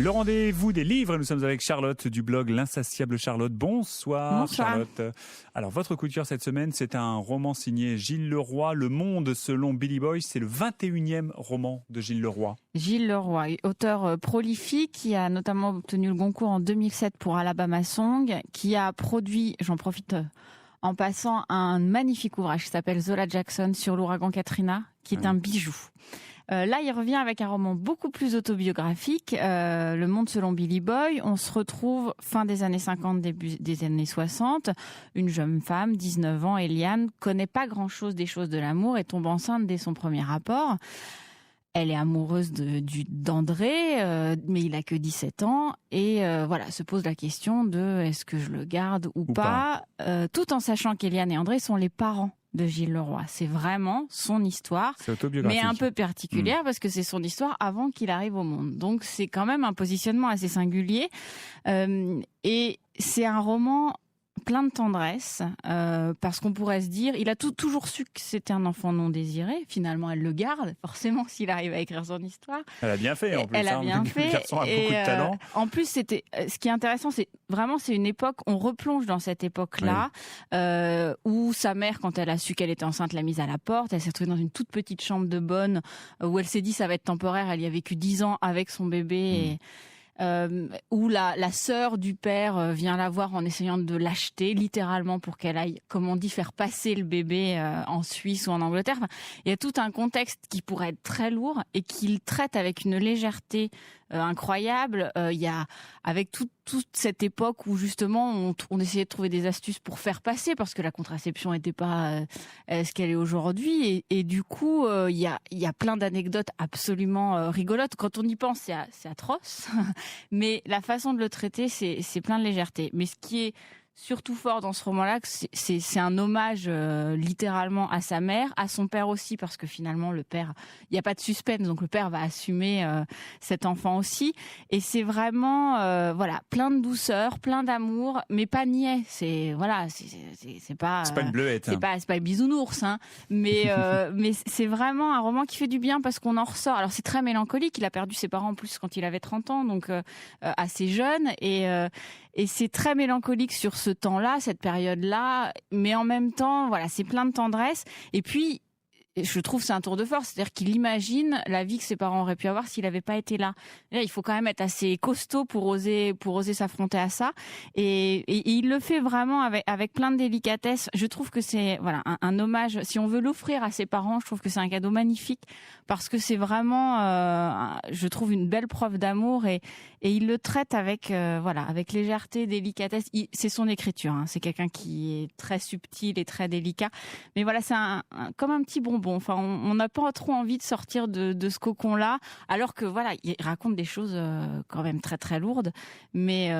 Le rendez-vous des livres, nous sommes avec Charlotte du blog L'Insatiable Charlotte. Bonsoir, Charlotte. Alors, votre coup de cœur cette semaine, c'est un roman signé Gilles Leroy, Le Monde selon Billy Boy. C'est le 21e roman de Gilles Leroy. Gilles Leroy, auteur prolifique qui a notamment obtenu le Goncourt en 2007 pour Alabama Song, qui a produit, j'en profite en passant, un magnifique ouvrage qui s'appelle Zola Jackson sur l'ouragan Katrina, qui est un bijou. Là, il revient avec un roman beaucoup plus autobiographique, Le Monde selon Billy Boy. On se retrouve fin des années 50, début des années 60. Une jeune femme, 19 ans, Eliane, connaît pas grand-chose des choses de l'amour et tombe enceinte dès son premier rapport. Elle est amoureuse d'André, mais il a que 17 ans. Et voilà, se pose la question de est-ce que je le garde ou pas, tout en sachant qu'Eliane et André sont les parents de Gilles Leroy. C'est vraiment son histoire, mais un peu particulière parce que c'est son histoire avant qu'il arrive au monde. Donc c'est quand même un positionnement assez singulier. Et c'est un roman plein de tendresse, parce qu'on pourrait se dire, il a toujours su que c'était un enfant non désiré. Finalement, elle le garde, forcément, s'il arrive à écrire son histoire. Elle a bien fait, en plus. Elle a bien fait. Le garçon a beaucoup de talent. En plus, ce qui est intéressant, c'est une époque, on replonge dans cette époque-là, où sa mère, quand elle a su qu'elle était enceinte, l'a mise à la porte. Elle s'est retrouvée dans une toute petite chambre de bonne, où elle s'est dit, ça va être temporaire. Elle y a vécu 10 ans avec son bébé où la sœur du père vient la voir en essayant de l'acheter littéralement pour qu'elle aille, comme on dit, faire passer le bébé en Suisse ou en Angleterre. Enfin, il y a tout un contexte qui pourrait être très lourd et qu'il traite avec une légèreté incroyable. Il y a avec toute cette époque où justement on essayait de trouver des astuces pour faire passer parce que la contraception n'était pas ce qu'elle est aujourd'hui et du coup il y a plein d'anecdotes absolument rigolotes. Quand on y pense, c'est atroce, mais la façon de le traiter, c'est plein de légèreté. Mais ce qui est surtout fort dans ce roman-là, c'est un hommage littéralement à sa mère, à son père aussi, parce que finalement le père, il n'y a pas de suspense, donc le père va assumer cet enfant aussi. Et c'est vraiment voilà, plein de douceur, plein d'amour, mais pas niais. C'est pas une bleuette. C'est pas un bisounours, hein. Mais c'est vraiment un roman qui fait du bien parce qu'on en ressort. Alors c'est très mélancolique. Il a perdu ses parents en plus quand il avait 30 ans, donc assez jeune et c'est très mélancolique sur ce temps-là, cette période-là, mais en même temps, voilà, c'est plein de tendresse. Et puis, je trouve que c'est un tour de force, c'est-à-dire qu'il imagine la vie que ses parents auraient pu avoir s'il n'avait pas été là. Là, il faut quand même être assez costaud pour oser s'affronter à ça. Et il le fait vraiment avec plein de délicatesse. Je trouve que c'est voilà un hommage. Si on veut l'offrir à ses parents, je trouve que c'est un cadeau magnifique parce que c'est vraiment, je trouve, une belle preuve d'amour et il le traite avec avec légèreté, délicatesse. C'est son écriture, hein. C'est quelqu'un qui est très subtil et très délicat. Mais voilà, c'est comme un petit bonbon. Enfin, on n'a pas trop envie de sortir de ce cocon-là, alors que voilà, il raconte des choses quand même très très lourdes, mais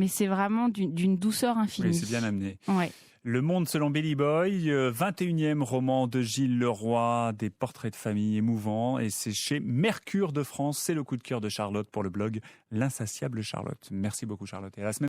c'est vraiment d'une douceur infinie. Oui, c'est bien amené. Ouais. Le Monde selon Billy Boy, 21e roman de Gilles Leroy, des portraits de famille émouvants, et c'est chez Mercure de France. C'est le coup de cœur de Charlotte pour le blog L'Insatiable Charlotte. Merci beaucoup, Charlotte. Et à la semaine